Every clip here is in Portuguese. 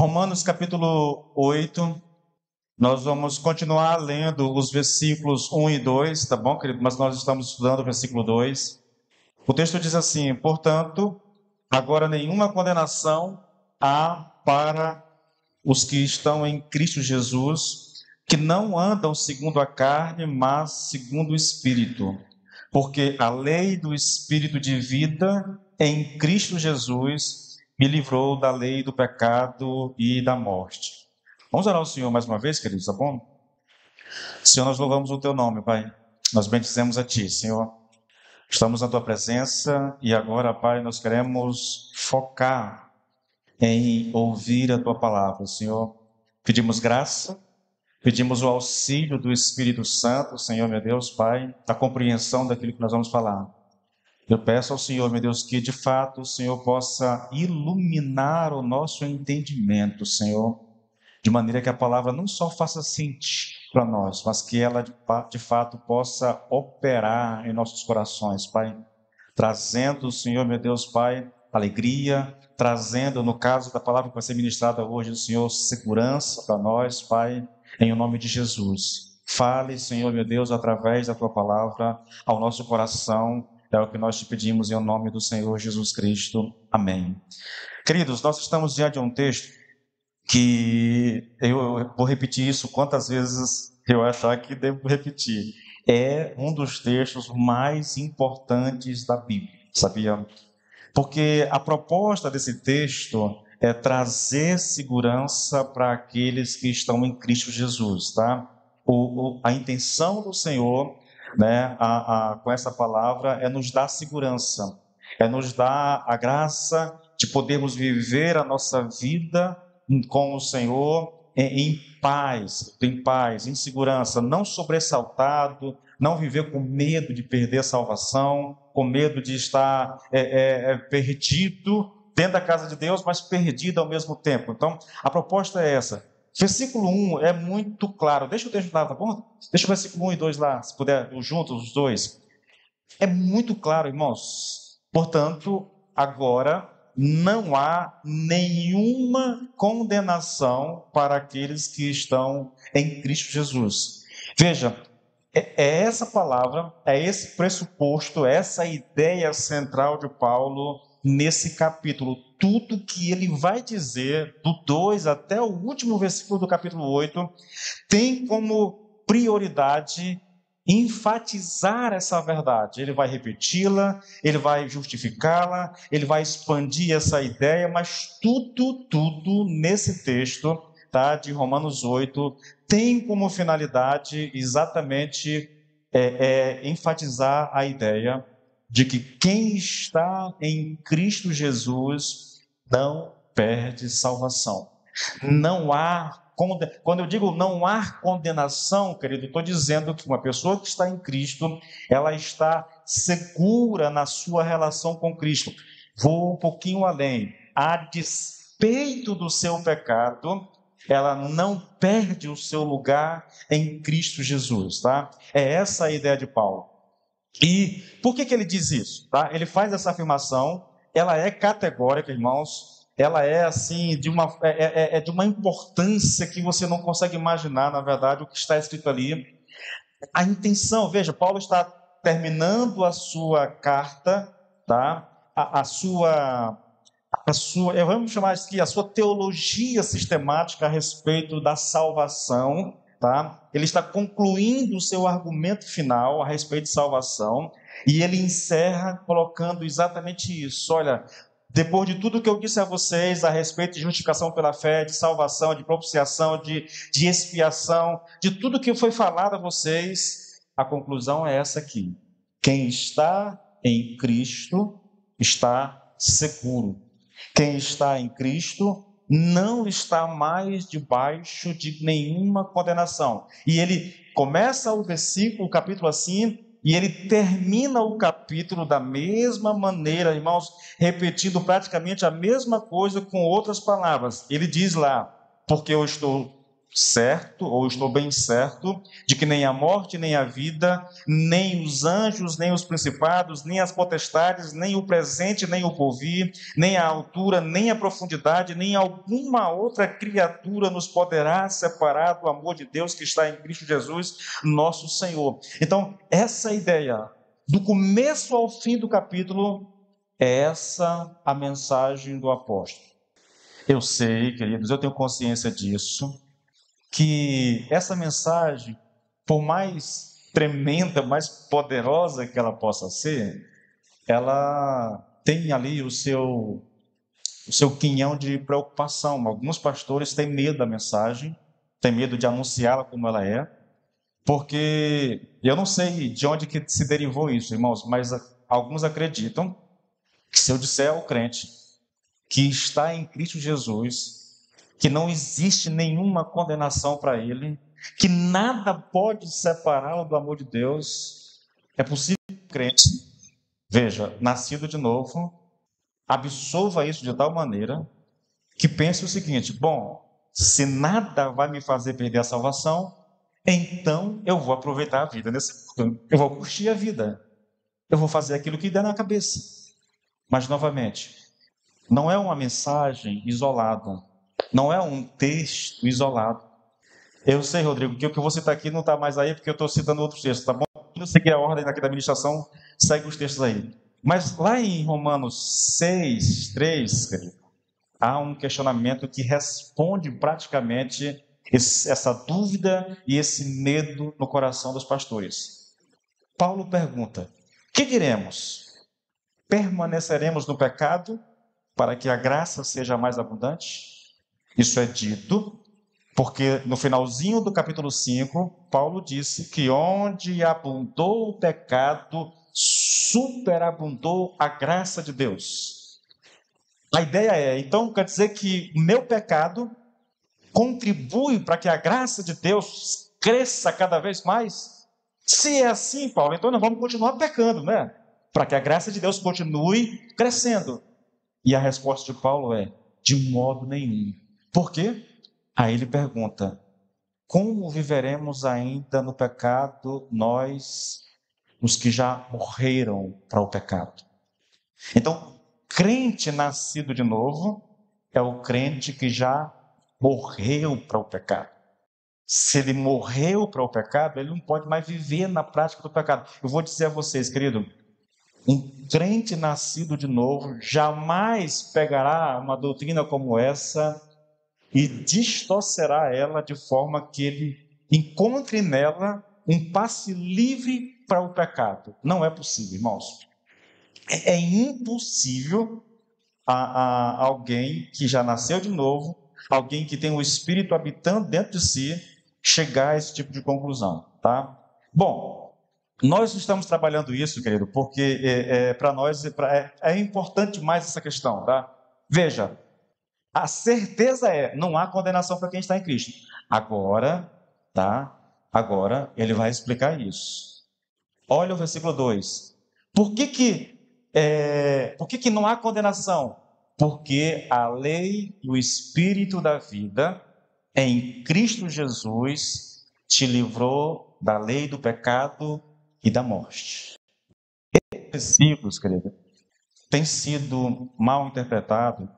Romanos capítulo 8, nós vamos continuar lendo os versículos 1 e 2, tá bom, querido? Mas nós estamos estudando o versículo 2. O texto diz assim: portanto, agora nenhuma condenação há para os que estão em Cristo Jesus, que não andam segundo a carne, mas segundo o Espírito. Porque a lei do Espírito de vida em Cristo Jesus me livrou da lei do pecado e da morte. Vamos orar ao Senhor mais uma vez, queridos, tá bom? Senhor, nós louvamos o Teu nome, Pai. Nós bendizemos a Ti, Senhor. Estamos na Tua presença e agora, Pai, nós queremos focar em ouvir a Tua palavra, Senhor. Pedimos graça, pedimos o auxílio do Espírito Santo, Senhor, meu Deus, Pai, a compreensão daquilo que nós vamos falar. Eu peço ao Senhor, meu Deus, que de fato o Senhor possa iluminar o nosso entendimento, Senhor, de maneira que a palavra não só faça sentido para nós, mas que ela de fato possa operar em nossos corações, Pai, trazendo, Senhor, meu Deus, Pai, alegria, trazendo, no caso da palavra que vai ser ministrada hoje, Senhor, segurança para nós, Pai, em nome de Jesus. Fale, Senhor, meu Deus, através da Tua palavra ao nosso coração. É o que nós te pedimos em nome do Senhor Jesus Cristo. Amém. Queridos, nós estamos diante de um texto que eu vou repetir isso quantas vezes eu achar que devo repetir. É um dos textos mais importantes da Bíblia, sabia? Porque a proposta desse texto é trazer segurança para aqueles que estão em Cristo Jesus, tá? A intenção do Senhor, né, com essa palavra é nos dar segurança, é nos dar a graça de podermos viver a nossa vida com o Senhor em paz, em segurança, não sobressaltado, não viver com medo de perder a salvação, com medo de estar perdido dentro da casa de Deus, mas perdido ao mesmo tempo. Então, a proposta é essa. Versículo 1 é muito claro. Deixa o texto lá, tá bom? Deixa o versículo 1 e 2 lá, se puder, juntos os dois. É muito claro, irmãos. Portanto, agora não há nenhuma condenação para aqueles que estão em Cristo Jesus. Veja, é essa palavra, é esse pressuposto, é essa ideia central de Paulo nesse capítulo. Tudo que ele vai dizer, do 2 até o último versículo do capítulo 8, tem como prioridade enfatizar essa verdade. Ele vai repeti-la, ele vai justificá-la, ele vai expandir essa ideia, mas tudo nesse texto, tá, de Romanos 8, tem como finalidade exatamente enfatizar a ideia de que quem está em Cristo Jesus não perde salvação. Não há, quando eu digo não há condenação, querido, estou dizendo que uma pessoa que está em Cristo, ela está segura na sua relação com Cristo. Vou um pouquinho além. A despeito do seu pecado, ela não perde o seu lugar em Cristo Jesus, tá? É essa a ideia de Paulo. E por que ele diz isso? Tá? Ele faz essa afirmação, ela é categórica, irmãos, ela é assim, de uma importância que você não consegue imaginar, na verdade, o que está escrito ali. A intenção, veja, Paulo está terminando a sua carta, tá? Vamos chamar aqui, a sua teologia sistemática a respeito da salvação, tá? Ele está concluindo o seu argumento final a respeito de salvação, e ele encerra colocando exatamente isso. Olha, depois de tudo que eu disse a vocês a respeito de justificação pela fé, de salvação, de propiciação, de expiação, de tudo que foi falado a vocês, a conclusão é essa aqui. Quem está em Cristo está seguro. Quem está em Cristo não está mais debaixo de nenhuma condenação. E ele começa o versículo, o capítulo assim, e ele termina o capítulo da mesma maneira, irmãos, repetindo praticamente a mesma coisa com outras palavras. Ele diz lá, porque eu estou certo, ou estou bem certo, de que nem a morte, nem a vida, nem os anjos, nem os principados, nem as potestades, nem o presente, nem o porvir, nem a altura, nem a profundidade, nem alguma outra criatura nos poderá separar do amor de Deus que está em Cristo Jesus, nosso Senhor. Então, essa ideia, do começo ao fim do capítulo, é essa a mensagem do apóstolo. Eu sei, queridos, eu tenho consciência disso, que essa mensagem, por mais tremenda, mais poderosa que ela possa ser, ela tem ali o seu quinhão de preocupação. Alguns pastores têm medo da mensagem, têm medo de anunciá-la como ela é, porque eu não sei de onde que se derivou isso, irmãos, mas alguns acreditam que se eu disser ao crente que está em Cristo Jesus, que não existe nenhuma condenação para ele, que nada pode separá-lo do amor de Deus, é possível que o crente, veja, nascido de novo, absolva isso de tal maneira que pense o seguinte: bom, se nada vai me fazer perder a salvação, então eu vou aproveitar a vida nesse mundo, eu vou curtir a vida, eu vou fazer aquilo que der na cabeça. Mas, novamente, não é uma mensagem isolada, não é um texto isolado. Eu sei, Rodrigo, que o que você está aqui não está mais aí porque eu estou citando outros textos, tá bom? Eu seguir a ordem aqui da administração, segue os textos aí. Mas lá em Romanos 6, 3, querido, há um questionamento que responde praticamente essa dúvida e esse medo no coração dos pastores. Paulo pergunta: que diremos? Permaneceremos no pecado para que a graça seja mais abundante? Isso é dito porque no finalzinho do capítulo 5, Paulo disse que onde abundou o pecado, superabundou a graça de Deus. A ideia é, então, quer dizer que o meu pecado contribui para que a graça de Deus cresça cada vez mais? Se é assim, Paulo, então nós vamos continuar pecando, né? Para que a graça de Deus continue crescendo. E a resposta de Paulo é: de modo nenhum. Por quê? Aí ele pergunta: como viveremos ainda no pecado nós, os que já morreram para o pecado? Então, crente nascido de novo é o crente que já morreu para o pecado. Se ele morreu para o pecado, ele não pode mais viver na prática do pecado. Eu vou dizer a vocês, querido, um crente nascido de novo jamais pegará uma doutrina como essa e distorcerá ela de forma que ele encontre nela um passe livre para o pecado. Não é possível, irmãos. É impossível a alguém que já nasceu de novo, alguém que tem o Espírito habitando dentro de si, chegar a esse tipo de conclusão, tá? Bom, nós estamos trabalhando isso, querido, porque para nós é importante mais essa questão, tá? Veja, a certeza é, não há condenação para quem está em Cristo. Agora, tá? Agora ele vai explicar isso. Olha o versículo 2. Por que não há condenação? Porque a lei e o Espírito da vida em Cristo Jesus te livrou da lei do pecado e da morte. Esses versículos, querido, tem sido mal interpretado,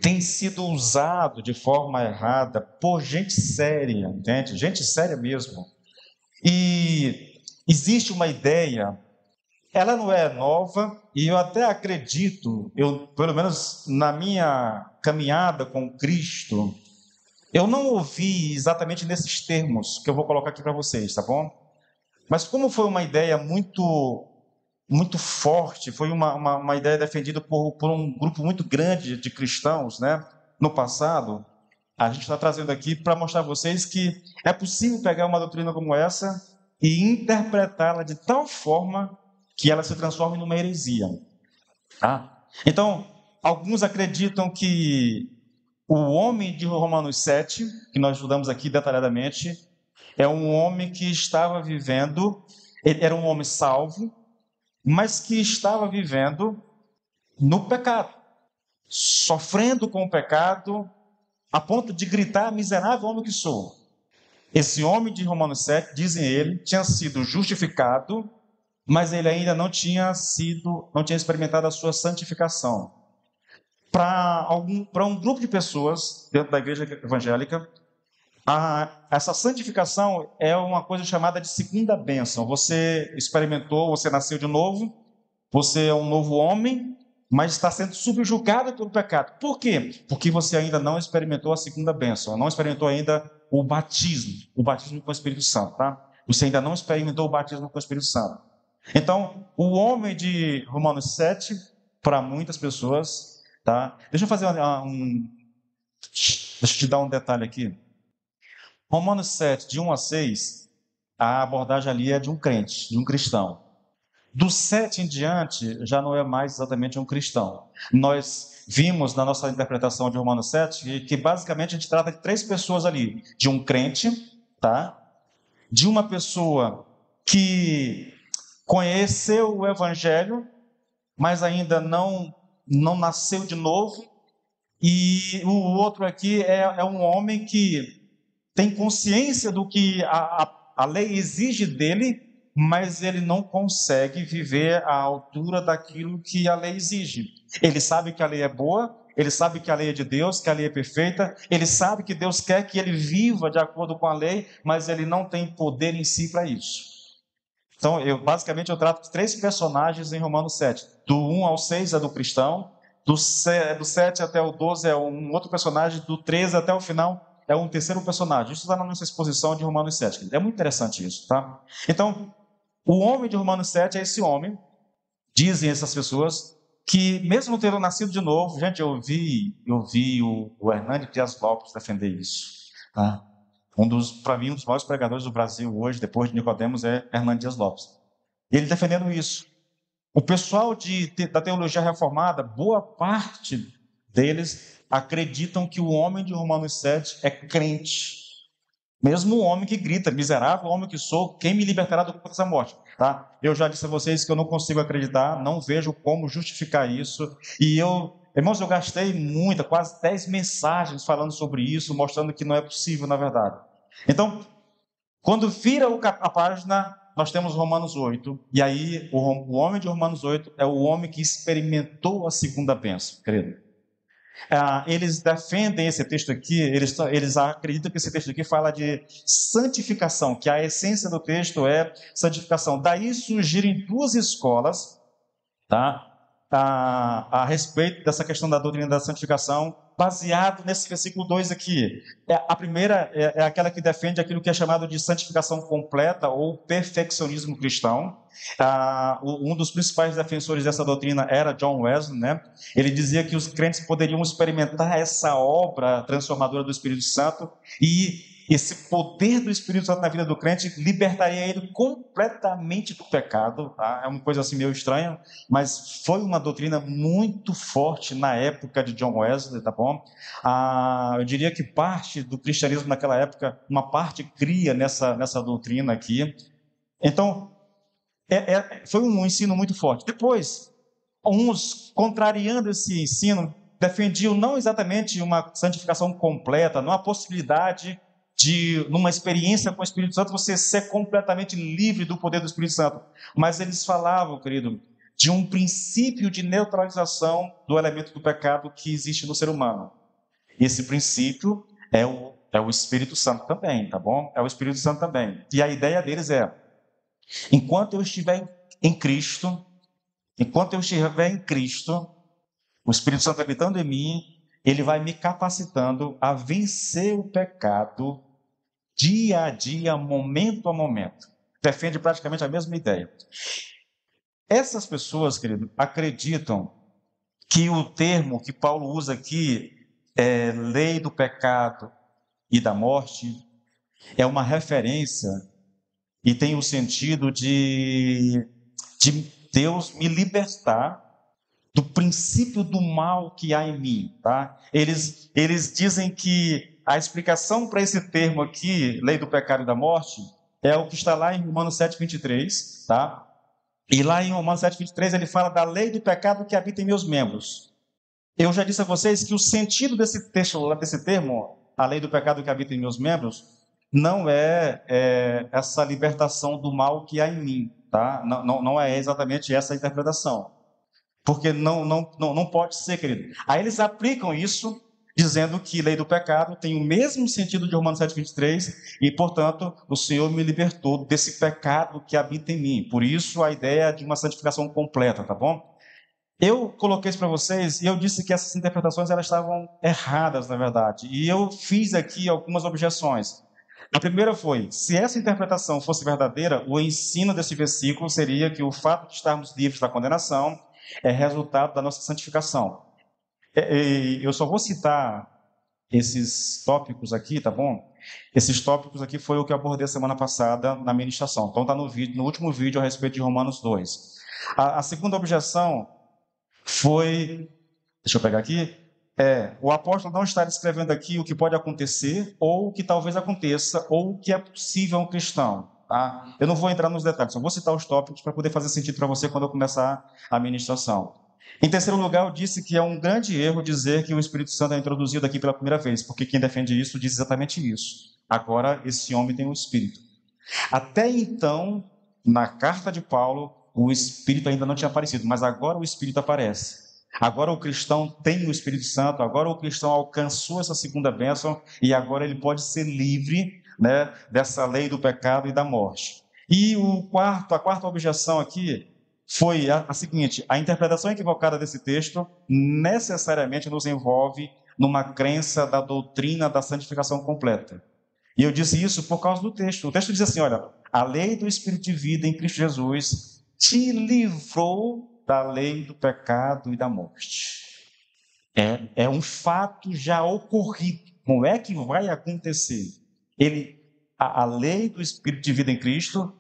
tem sido usado de forma errada por gente séria, entende? Gente séria mesmo. E existe uma ideia, ela não é nova, e eu até acredito, pelo menos na minha caminhada com Cristo, eu não ouvi exatamente nesses termos que eu vou colocar aqui para vocês, tá bom? Mas como foi uma ideia muito forte, foi uma ideia defendida por um grupo muito grande de cristãos, né? No passado, a gente está trazendo aqui para mostrar a vocês que é possível pegar uma doutrina como essa e interpretá-la de tal forma que ela se transforme numa heresia. Tá? Então, alguns acreditam que o homem de Romanos 7, que nós estudamos aqui detalhadamente, é um homem que estava vivendo, ele era um homem salvo, mas que estava vivendo no pecado, sofrendo com o pecado, a ponto de gritar: miserável homem que sou. Esse homem de Romanos 7, dizem ele, tinha sido justificado, mas ele ainda não tinha experimentado a sua santificação. Para um grupo de pessoas dentro da igreja evangélica, essa santificação é uma coisa chamada de segunda bênção. Você experimentou, você nasceu de novo, você é um novo homem, mas está sendo subjugado pelo pecado. Por quê? Porque você ainda não experimentou a segunda bênção, não experimentou ainda o batismo com o Espírito Santo, tá? Você ainda não experimentou o batismo com o Espírito Santo. Então, o homem de Romanos 7, para muitas pessoas, tá? Deixa eu te dar um detalhe aqui. Romanos 7, de 1 a 6, a abordagem ali é de um crente, de um cristão. Do 7 em diante, já não é mais exatamente um cristão. Nós vimos na nossa interpretação de Romanos 7 que basicamente a gente trata de 3 pessoas ali. De um crente, tá? De uma pessoa que conheceu o Evangelho, mas ainda não nasceu de novo. E o outro aqui é um homem que tem consciência do que a lei exige dele, mas ele não consegue viver à altura daquilo que a lei exige. Ele sabe que a lei é boa, ele sabe que a lei é de Deus, que a lei é perfeita, ele sabe que Deus quer que ele viva de acordo com a lei, mas ele não tem poder em si para isso. Então, basicamente, eu trato de 3 personagens em Romanos 7. Do 1 ao 6 é do cristão, do 7 até o 12 é um outro personagem, do 13 até o final é um terceiro personagem. Isso está na nossa exposição de Romanos 7. É muito interessante isso, tá? Então, o homem de Romanos 7 é esse homem, dizem essas pessoas, que mesmo tendo nascido de novo, gente, eu vi o Hernani Dias Lopes defender isso, tá? Para mim, um dos maiores pregadores do Brasil hoje, depois de Nicodemos, é Hernani Dias Lopes. Ele defendendo isso. O pessoal da teologia reformada, boa parte deles acreditam que o homem de Romanos 7 é crente. Mesmo o homem que grita: miserável homem que sou, quem me libertará do corpo dessa morte? Tá? Eu já disse a vocês que eu não consigo acreditar, não vejo como justificar isso. Irmãos, eu gastei quase 10 mensagens falando sobre isso, mostrando que não é possível, na verdade. Então, quando vira a página, nós temos Romanos 8, e aí o homem de Romanos 8 é o homem que experimentou a segunda bênção, querido. Eles defendem esse texto aqui, eles acreditam que esse texto aqui fala de santificação, que a essência do texto é santificação. Daí surgirem 2 escolas, tá? A respeito dessa questão da doutrina da santificação, baseado nesse versículo 2 aqui. A primeira é aquela que defende aquilo que é chamado de santificação completa ou perfeccionismo cristão. Um dos principais defensores dessa doutrina era John Wesley, né? Ele dizia que os crentes poderiam experimentar essa obra transformadora do Espírito Santo e esse poder do Espírito Santo na vida do crente libertaria ele completamente do pecado, tá? É uma coisa assim meio estranha, mas foi uma doutrina muito forte na época de John Wesley, tá bom? Eu diria que parte do cristianismo naquela época, uma parte cria nessa doutrina aqui. Então, foi um ensino muito forte. Depois, uns, contrariando esse ensino, defendiam não exatamente uma santificação completa, não a possibilidade de, numa experiência com o Espírito Santo, você ser completamente livre do poder do Espírito Santo. Mas eles falavam, querido, de um princípio de neutralização do elemento do pecado que existe no ser humano. Esse princípio é o Espírito Santo também, tá bom? É o Espírito Santo também. E a ideia deles é: enquanto eu estiver em Cristo, o Espírito Santo habitando em mim, ele vai me capacitando a vencer o pecado dia a dia, momento a momento. Defende praticamente a mesma ideia. Essas pessoas, querido, acreditam que o termo que Paulo usa aqui, lei do pecado e da morte, é uma referência e tem o sentido de Deus me libertar do princípio do mal que há em mim, tá? Eles dizem que a explicação para esse termo aqui, lei do pecado e da morte, é o que está lá em Romanos 7:23, tá? E lá em Romanos 7:23 ele fala da lei do pecado que habita em meus membros. Eu já disse a vocês que o sentido desse texto, desse termo, a lei do pecado que habita em meus membros, não é essa libertação do mal que há em mim, tá? Não é exatamente essa a interpretação. Porque não pode ser, querido. Aí eles aplicam isso, dizendo que lei do pecado tem o mesmo sentido de Romanos 7,23, e, portanto, o Senhor me libertou desse pecado que habita em mim. Por isso, a ideia de uma santificação completa, tá bom? Eu coloquei isso para vocês e eu disse que essas interpretações elas estavam erradas, na verdade. E eu fiz aqui algumas objeções. A primeira foi, se essa interpretação fosse verdadeira, o ensino desse versículo seria que o fato de estarmos livres da condenação é resultado da nossa santificação. Eu só vou citar esses tópicos aqui, tá bom? Esses tópicos aqui foi o que eu abordei semana passada na ministração. Então está no último vídeo a respeito de Romanos 2. A segunda objeção foi, deixa eu pegar aqui, o apóstolo não está escrevendo aqui o que pode acontecer, ou o que talvez aconteça, ou o que é possível a um cristão. Tá? Eu não vou entrar nos detalhes, só vou citar os tópicos para poder fazer sentido para você quando eu começar a ministração. Em terceiro lugar, eu disse que é um grande erro dizer que o Espírito Santo é introduzido aqui pela primeira vez, porque quem defende isso diz exatamente isso. Agora, esse homem tem o Espírito. Até então, na carta de Paulo, o Espírito ainda não tinha aparecido, mas agora o Espírito aparece. Agora o cristão tem o Espírito Santo, agora o cristão alcançou essa segunda bênção e agora ele pode ser livre, né, dessa lei do pecado e da morte. E a quarta objeção aqui foi a seguinte: a interpretação equivocada desse texto necessariamente nos envolve numa crença da doutrina da santificação completa. E eu disse isso por causa do texto. O texto diz assim, olha, a lei do Espírito de vida em Cristo Jesus te livrou da lei do pecado e da morte. É um fato já ocorrido. Como é que vai acontecer? A lei do Espírito de vida em Cristo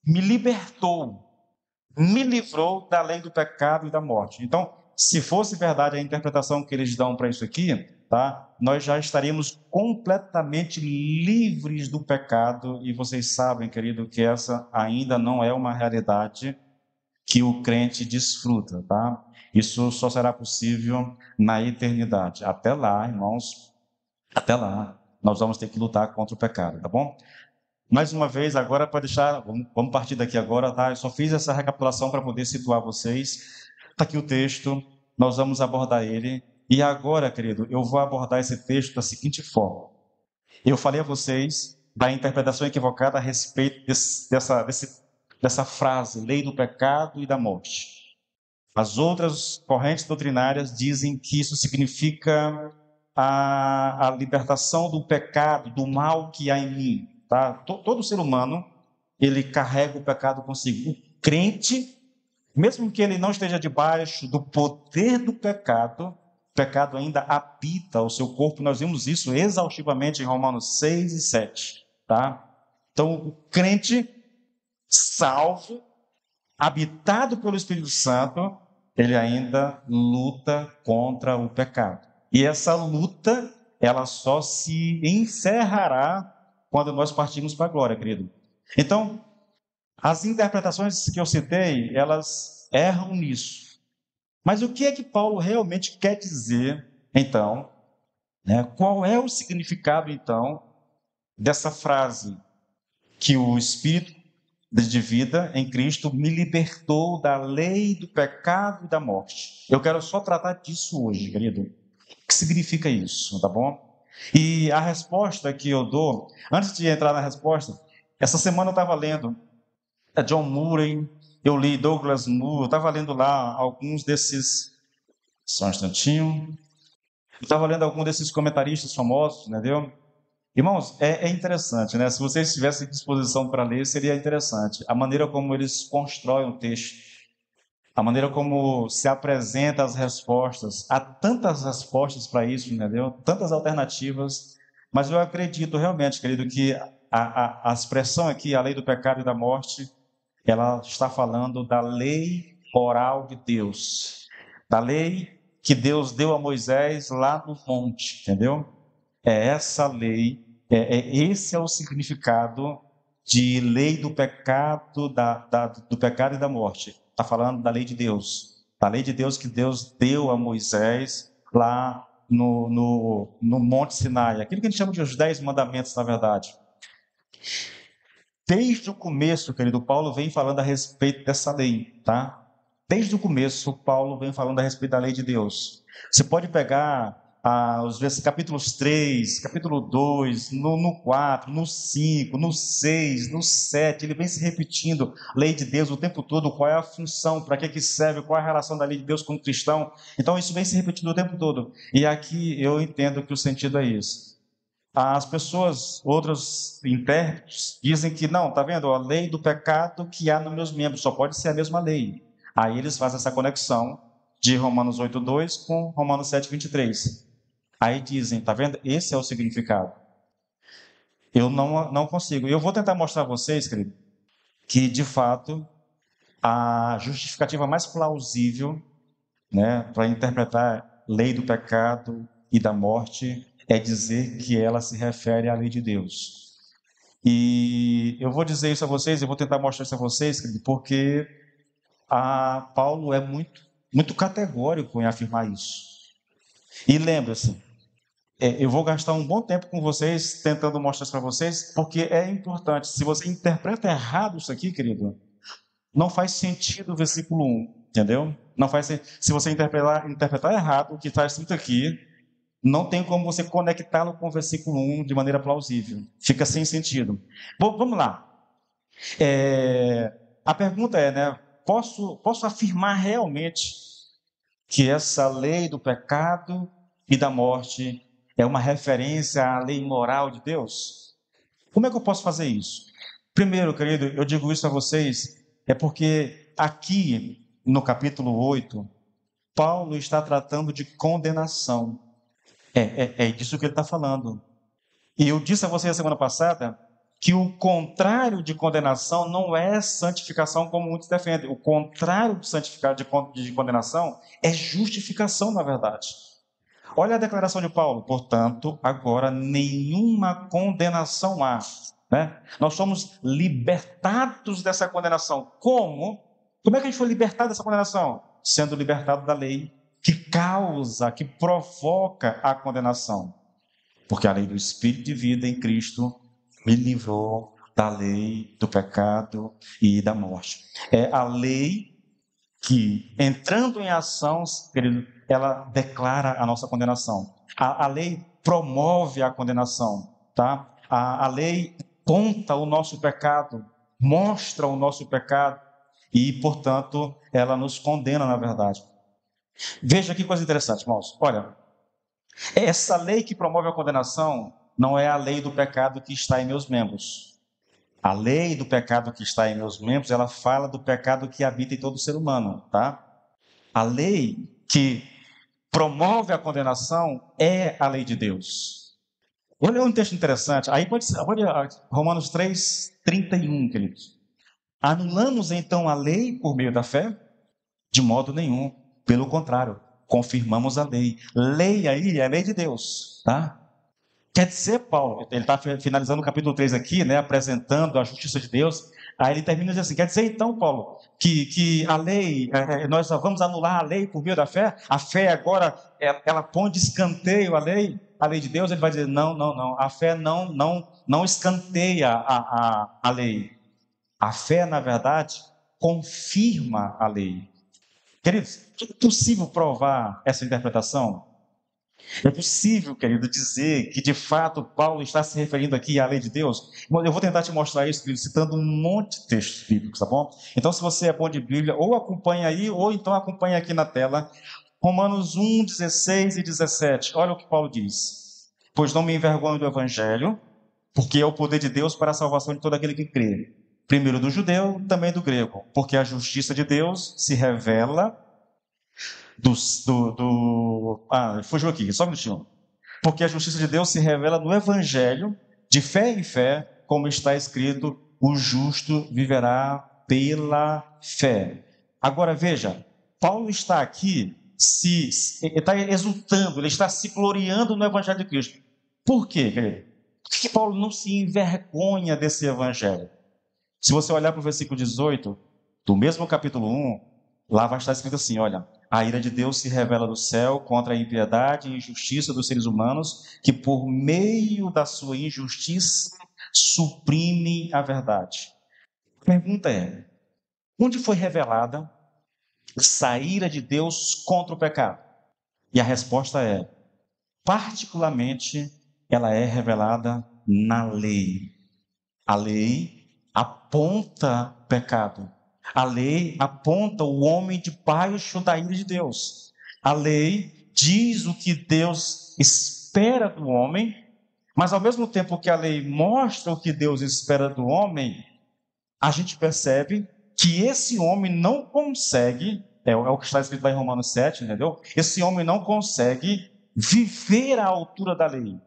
me libertou, me livrou da lei do pecado e da morte. Então, se fosse verdade a interpretação que eles dão para isso aqui, tá? Nós já estaríamos completamente livres do pecado, e vocês sabem, querido, que essa ainda não é uma realidade que o crente desfruta, tá? Isso só será possível na eternidade. Até lá, irmãos, até lá, nós vamos ter que lutar contra o pecado, tá bom? Mais uma vez, agora para deixar, vamos partir daqui agora, tá? Eu só fiz essa recapitulação para poder situar vocês. Está aqui o texto, nós vamos abordar ele. E agora, querido, eu vou abordar esse texto da seguinte forma. Eu falei a vocês da interpretação equivocada a respeito dessa frase, lei do pecado e da morte. As outras correntes doutrinárias dizem que isso significa a libertação do pecado, do mal que há em mim. Tá? Todo ser humano, ele carrega o pecado consigo. O crente, mesmo que ele não esteja debaixo do poder do pecado, o pecado ainda habita o seu corpo. Nós vimos isso exaustivamente em Romanos 6 e 7. Tá? Então, o crente salvo, habitado pelo Espírito Santo, ele ainda luta contra o pecado. E essa luta, ela só se encerrará quando nós partirmos para a glória, querido. Então, as interpretações que eu citei, elas erram nisso. Mas o que é que Paulo realmente quer dizer, então? Né? Qual é o significado, então, dessa frase que o Espírito de vida em Cristo me libertou da lei do pecado e da morte? Eu quero só tratar disso hoje, querido. O que significa isso, tá bom? E a resposta que eu dou, antes de entrar na resposta, essa semana eu estava lendo John Murray, eu li Douglas Moo, eu estava lendo lá alguns desses... Só um instantinho. Eu estava lendo alguns desses comentaristas famosos, entendeu? Irmãos, é interessante, né? Se vocês tivessem disposição para ler, seria interessante. A maneira como eles constroem o texto, a maneira como se apresenta as respostas. Há tantas respostas para isso, entendeu? Tantas alternativas. Mas eu acredito realmente, querido, que a expressão aqui, a lei do pecado e da morte, ela está falando da lei oral de Deus. Da lei que Deus deu a Moisés lá no monte, entendeu? É essa lei, esse é o significado de lei do pecado, do pecado e da morte. Está falando da lei de Deus. Da lei de Deus que Deus deu a Moisés lá no Monte Sinai, aquilo que a gente chama de os 10 mandamentos, na verdade. Desde o começo, querido, Paulo vem falando a respeito dessa lei, tá? Desde o começo, Paulo vem falando a respeito da lei de Deus. Você pode pegar os capítulos 3, capítulo 2, no 4, no 5, no 6, no 7, ele vem se repetindo, lei de Deus o tempo todo, qual é a função, para que serve, qual é a relação da lei de Deus com o cristão. Então, isso vem se repetindo o tempo todo. E aqui eu entendo que o sentido é isso. As pessoas, outros intérpretes, dizem que não, tá vendo? A lei do pecado que há nos meus membros só pode ser a mesma lei. Aí eles fazem essa conexão de Romanos 8:2 com Romanos 7:23. Aí dizem, tá vendo? Esse é o significado. Eu não consigo. Eu vou tentar mostrar a vocês, querido, que de fato a justificativa mais plausível, né, para interpretar lei do pecado e da morte é dizer que ela se refere à lei de Deus. E eu vou dizer isso a vocês, eu vou tentar mostrar isso a vocês, porque Paulo é muito categórico em afirmar isso. E lembre-se, eu vou gastar um bom tempo com vocês, tentando mostrar isso para vocês, porque é importante. Se você interpreta errado isso aqui, querido, não faz sentido o versículo 1, entendeu? Não faz sentido. Se você interpretar errado o que está escrito aqui, não tem como você conectá-lo com o versículo 1 de maneira plausível. Fica sem sentido. Bom, vamos lá. A pergunta é, né? Posso afirmar realmente que essa lei do pecado e da morte é uma referência à lei moral de Deus? Como é que eu posso fazer isso? Primeiro, querido, eu digo isso a vocês, é porque aqui no capítulo 8, Paulo está tratando de condenação. É disso que ele está falando. E eu disse a você a semana passada que o contrário de condenação não é santificação como muitos defendem. O contrário de condenação é justificação, na verdade. Olha a declaração de Paulo. Portanto, agora nenhuma condenação há. Né? Nós somos libertados dessa condenação. Como? Como é que a gente foi libertado dessa condenação? Sendo libertado da lei que causa, que provoca a condenação. Porque a lei do Espírito de vida em Cristo me livrou da lei do pecado e da morte. É a lei que, entrando em ação, querido, ela declara a nossa condenação. A lei promove a condenação, tá? A lei conta o nosso pecado, mostra o nosso pecado e, portanto, ela nos condena, na verdade. Veja que coisa interessante, irmãos. Olha, essa lei que promove a condenação não é a lei do pecado que está em meus membros. A lei do pecado que está em meus membros, ela fala do pecado que habita em todo ser humano, tá? A lei que promove a condenação é a lei de Deus. Olha um texto interessante. Aí pode Romanos 3:31, queridos. Anulamos então a lei por meio da fé? De modo nenhum. Pelo contrário, confirmamos a lei. Lei aí é a lei de Deus, tá? Quer dizer, Paulo, ele está finalizando o capítulo 3 aqui, né, apresentando a justiça de Deus. Aí ele termina dizendo assim: quer dizer então, Paulo, que a lei, nós só vamos anular a lei por meio da fé? A fé agora, ela põe de escanteio a lei de Deus? Ele vai dizer: não, não, não. A fé não escanteia a lei. A fé, na verdade, confirma a lei. Queridos, é possível provar essa interpretação? É possível, querido, dizer que de fato Paulo está se referindo aqui à lei de Deus? Eu vou tentar te mostrar isso, querido, citando um monte de textos bíblicos, tá bom? Então, se você é bom de Bíblia, ou acompanha aí, ou então acompanha aqui na tela. Romanos 1:16 e 17. Olha o que Paulo diz: pois não me envergonho do evangelho, porque é o poder de Deus para a salvação de todo aquele que crê. Primeiro do judeu, também do grego, porque a justiça de Deus se revela fugiu aqui, só um minutinho. Porque a justiça de Deus se revela no Evangelho, de fé em fé, como está escrito: o justo viverá pela fé. Agora veja, Paulo está aqui, ele está exultando, ele está se gloriando no Evangelho de Cristo. Por quê, querido? Por que Paulo não se envergonha desse Evangelho? Se você olhar para o versículo 18, do mesmo capítulo 1, Lá vai estar escrito assim, olha, a ira de Deus se revela do céu contra a impiedade e injustiça dos seres humanos, que por meio da sua injustiça suprimem a verdade. A pergunta é, onde foi revelada essa ira de Deus contra o pecado? E a resposta é, particularmente, ela é revelada na lei. A lei aponta pecado. A lei aponta o homem debaixo da ira de Deus. A lei diz o que Deus espera do homem, mas ao mesmo tempo que a lei mostra o que Deus espera do homem, a gente percebe que esse homem não consegue, é o que está escrito lá em Romanos 7, entendeu? Esse homem não consegue viver à altura da lei.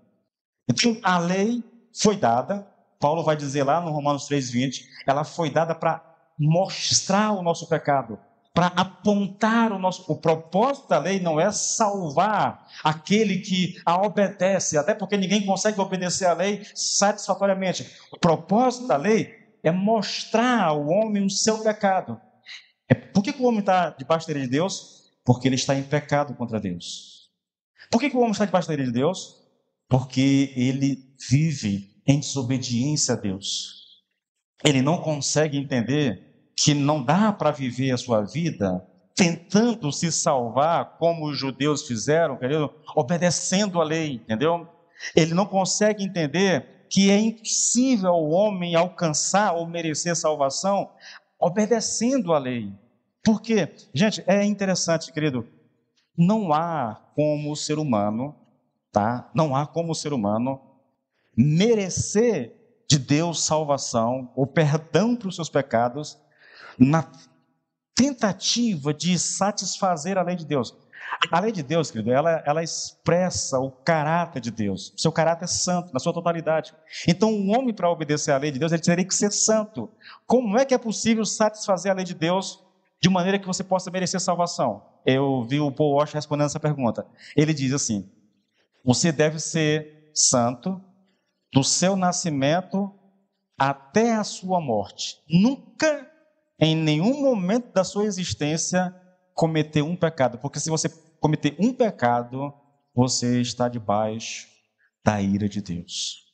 Então, a lei foi dada, Paulo vai dizer lá no Romanos 3,20, ela foi dada para mostrar o nosso pecado, para apontar o propósito da lei não é salvar aquele que a obedece, até porque ninguém consegue obedecer a lei satisfatoriamente. O propósito da lei é mostrar ao homem o seu pecado. Por que o homem está debaixo da lei de Deus? Porque ele está em pecado contra Deus. Por que o homem está debaixo da lei de Deus? Porque ele vive em desobediência a Deus. Ele não consegue entender que não dá para viver a sua vida tentando se salvar como os judeus fizeram, entendeu? Obedecendo a lei, entendeu? Ele não consegue entender que é impossível o homem alcançar ou merecer salvação obedecendo a lei. Por quê? Gente, é interessante, querido, não há como o ser humano, tá? Não há como o ser humano merecer de Deus salvação ou perdão para os seus pecados na tentativa de satisfazer a lei de Deus. A lei de Deus, querido, ela expressa o caráter de Deus, o seu caráter santo, na sua totalidade. Então, um homem, para obedecer à lei de Deus, ele teria que ser santo. Como é possível satisfazer a lei de Deus de maneira que você possa merecer salvação? Eu vi o Paul Washer respondendo essa pergunta. Ele diz assim, você deve ser santo do seu nascimento até a sua morte. Nunca, em nenhum momento da sua existência, cometer um pecado. Porque se você cometer um pecado, você está debaixo da ira de Deus.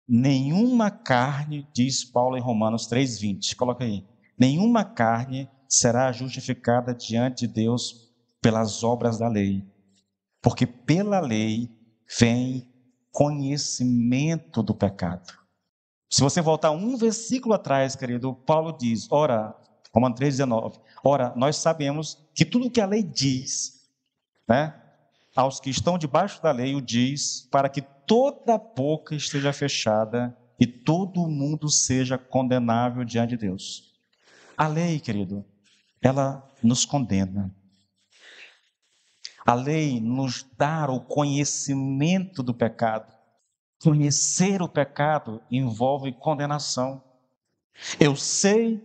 Nenhuma carne, diz Paulo em Romanos 3,20, coloca aí, nenhuma carne será justificada diante de Deus pelas obras da lei, porque pela lei vem conhecimento do pecado. Se você voltar um versículo atrás, querido, Paulo diz, ora, Romanos 3,19, ora, nós sabemos que tudo que a lei diz, né, aos que estão debaixo da lei o diz, para que toda boca esteja fechada e todo mundo seja condenável diante de Deus. A lei, querido, ela nos condena. A lei nos dá o conhecimento do pecado. Conhecer o pecado envolve condenação. Eu sei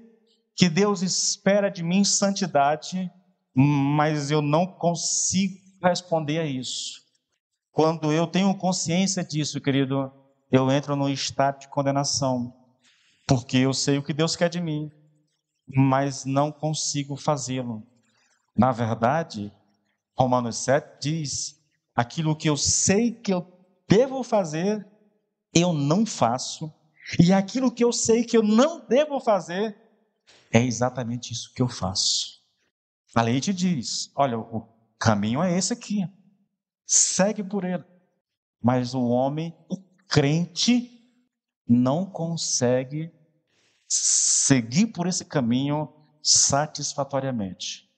que Deus espera de mim santidade, mas eu não consigo responder a isso. Quando eu tenho consciência disso, querido, eu entro num estado de condenação, porque eu sei o que Deus quer de mim, mas não consigo fazê-lo. Na verdade, Romanos 7 diz: aquilo que eu sei que eu devo fazer, eu não faço, e aquilo que eu sei que eu não devo fazer, é exatamente isso que eu faço. A lei te diz: olha, o caminho é esse aqui, segue por ele. Mas o homem, o crente, não consegue seguir por esse caminho satisfatoriamente.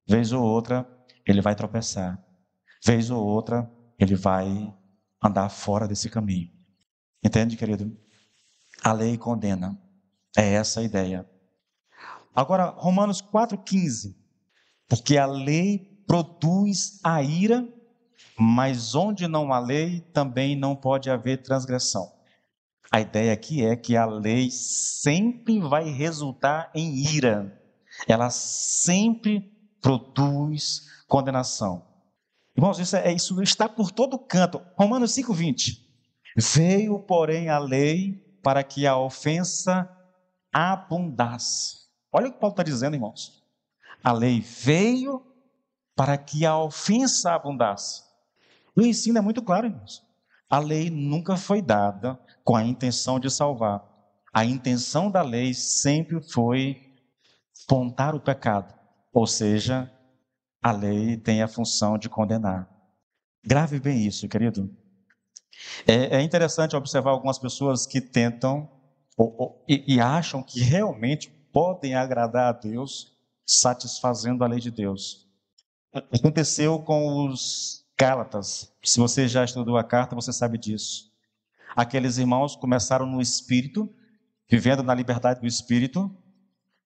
Vez ou outra, ele vai tropeçar. Vez ou outra, ele vai andar fora desse caminho. Entende, querido? A lei condena. É essa a ideia. Agora, Romanos 4,15. Porque a lei produz a ira, mas onde não há lei, também não pode haver transgressão. A ideia aqui é que a lei sempre vai resultar em ira. Ela sempre produz condenação. Irmãos, isso está por todo canto. Romanos 5,20. Veio, porém, a lei para que a ofensa abundasse. Olha o que Paulo está dizendo, irmãos. A lei veio para que a ofensa abundasse. O ensino é muito claro, irmãos. A lei nunca foi dada com a intenção de salvar. A intenção da lei sempre foi apontar o pecado. Ou seja, a lei tem a função de condenar. Grave bem isso, querido. É interessante observar algumas pessoas que tentam e acham que realmente podem agradar a Deus satisfazendo a lei de Deus. Aconteceu com os Gálatas. Se você já estudou a carta, você sabe disso. Aqueles irmãos começaram no Espírito, vivendo na liberdade do Espírito,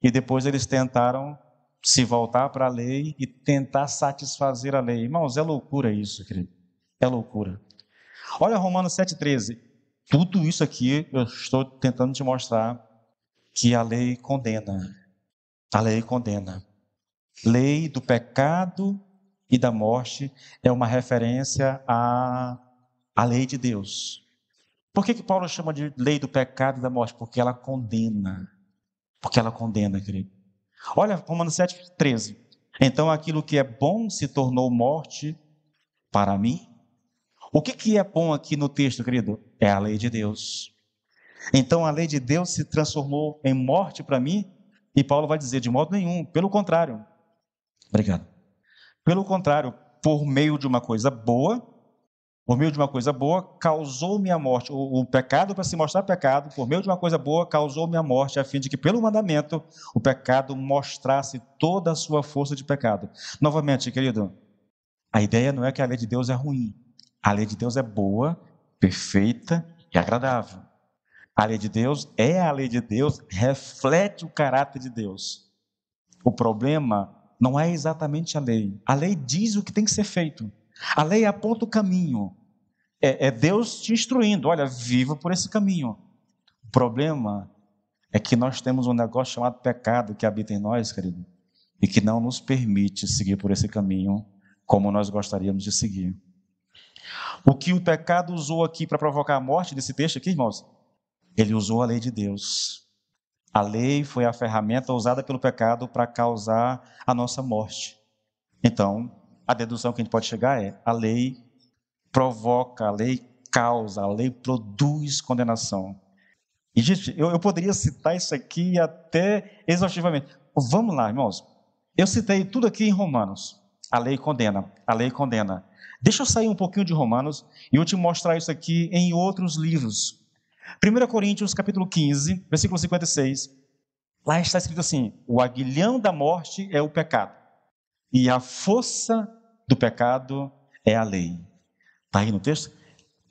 e depois eles tentaram se voltar para a lei e tentar satisfazer a lei. Irmãos, é loucura isso, querido. É loucura. Olha Romanos 7,13. Tudo isso aqui eu estou tentando te mostrar que a lei condena. A lei condena. Lei do pecado e da morte é uma referência à lei de Deus. Por que Paulo chama de lei do pecado e da morte? Porque ela condena. Porque ela condena, querido. Olha Romanos 7,13. Então aquilo que é bom se tornou morte para mim. O que é bom aqui no texto, querido? É a lei de Deus. Então a lei de Deus se transformou em morte para mim. E Paulo vai dizer, de modo nenhum, pelo contrário. Obrigado. Pelo contrário, por meio de uma coisa boa, causou-me a morte. O pecado, para se mostrar pecado, por meio de uma coisa boa, causou-me a morte, a fim de que, pelo mandamento, o pecado mostrasse toda a sua força de pecado. Novamente, querido, a ideia não é que a lei de Deus é ruim. A lei de Deus é boa, perfeita e agradável. A lei de Deus é a lei de Deus, reflete o caráter de Deus. O problema não é exatamente a lei. A lei diz o que tem que ser feito. A lei aponta o caminho. É Deus te instruindo. Olha, viva por esse caminho. O problema é que nós temos um negócio chamado pecado que habita em nós, querido, e que não nos permite seguir por esse caminho como nós gostaríamos de seguir. O que o pecado usou aqui para provocar a morte desse texto aqui, irmãos? Ele usou a lei de Deus. A lei foi a ferramenta usada pelo pecado para causar a nossa morte. Então, a dedução que a gente pode chegar é: a lei provoca, a lei causa, a lei produz condenação. E, gente, eu poderia citar isso aqui até exaustivamente. Vamos lá, irmãos. Eu citei tudo aqui em Romanos. A lei condena, a lei condena. Deixa eu sair um pouquinho de Romanos e eu te mostrar isso aqui em outros livros. 1 Coríntios, capítulo 15, versículo 56. Lá está escrito assim: o aguilhão da morte é o pecado, e a força do pecado é a lei. Está aí no texto?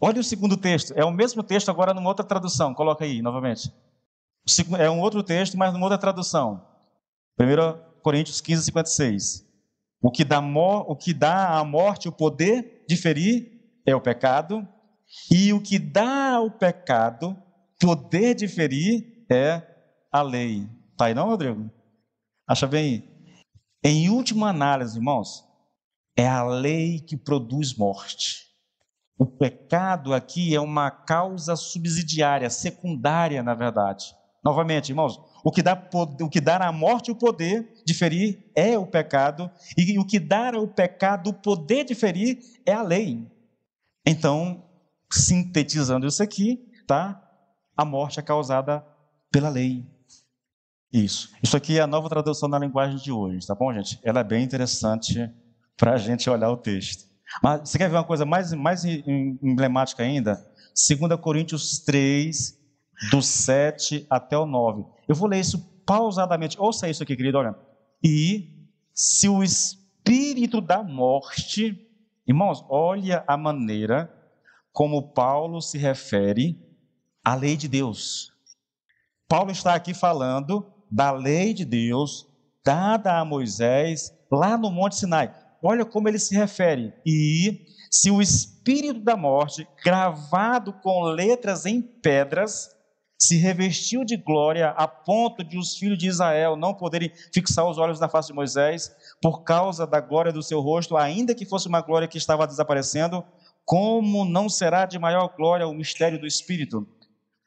Olha o segundo texto, é o mesmo texto, agora numa outra tradução. Coloca aí, novamente. É um outro texto, mas numa outra tradução. 1 Coríntios 15, 56. O que dá à morte o poder de ferir é o pecado, e o que dá ao pecado poder de ferir é a lei. Está aí não, Rodrigo? Acha bem? Em última análise, irmãos, é a lei que produz morte. O pecado aqui é uma causa subsidiária, secundária, na verdade. Novamente, irmãos, o que dá à morte o poder de ferir é o pecado, e o que dá ao pecado o poder de ferir é a lei. Então, sintetizando isso aqui, tá? A morte é causada pela lei. Isso aqui é a nova tradução na linguagem de hoje, tá bom, gente? Ela é bem interessante para a gente olhar o texto. Mas você quer ver uma coisa mais emblemática ainda? 2 Coríntios 3, do 7 até o 9. Eu vou ler isso pausadamente. Ouça isso aqui, querido, olha. E se o espírito da morte... Irmãos, olha a maneira como Paulo se refere à lei de Deus. Paulo está aqui falando da lei de Deus dada a Moisés lá no Monte Sinai. Olha como ele se refere. E se o espírito da morte, gravado com letras em pedras, se revestiu de glória a ponto de os filhos de Israel não poderem fixar os olhos na face de Moisés por causa da glória do seu rosto, ainda que fosse uma glória que estava desaparecendo, como não será de maior glória o mistério do Espírito?